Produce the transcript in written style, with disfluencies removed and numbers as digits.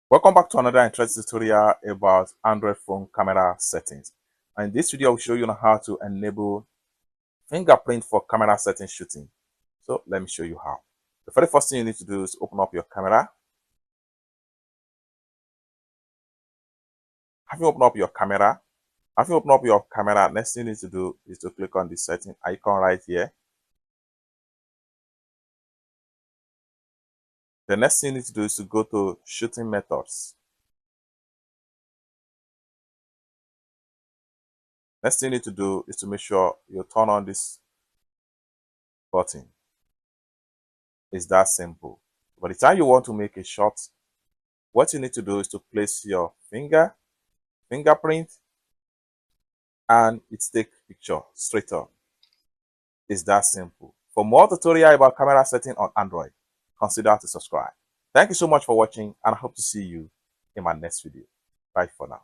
Welcome back to another interesting tutorial about Android phone camera settings. And in this video, I'll show you on how to enable fingerprint for camera settings shooting. So let me show you how. The very first thing you need to do is open up your camera. Having opened up your camera, next thing you need to do is to click on the setting icon right here. The next thing you need to do is to go to shooting methods. Next thing you need to do is to make sure you turn on this button. It's that simple. By the time you want to make a shot, what you need to do is to place your fingerprint, and it takes picture straight up. It's that simple. For more tutorial about camera setting on Android, consider to subscribe. Thank you so much for watching, and I hope to see you in my next video. Bye for now.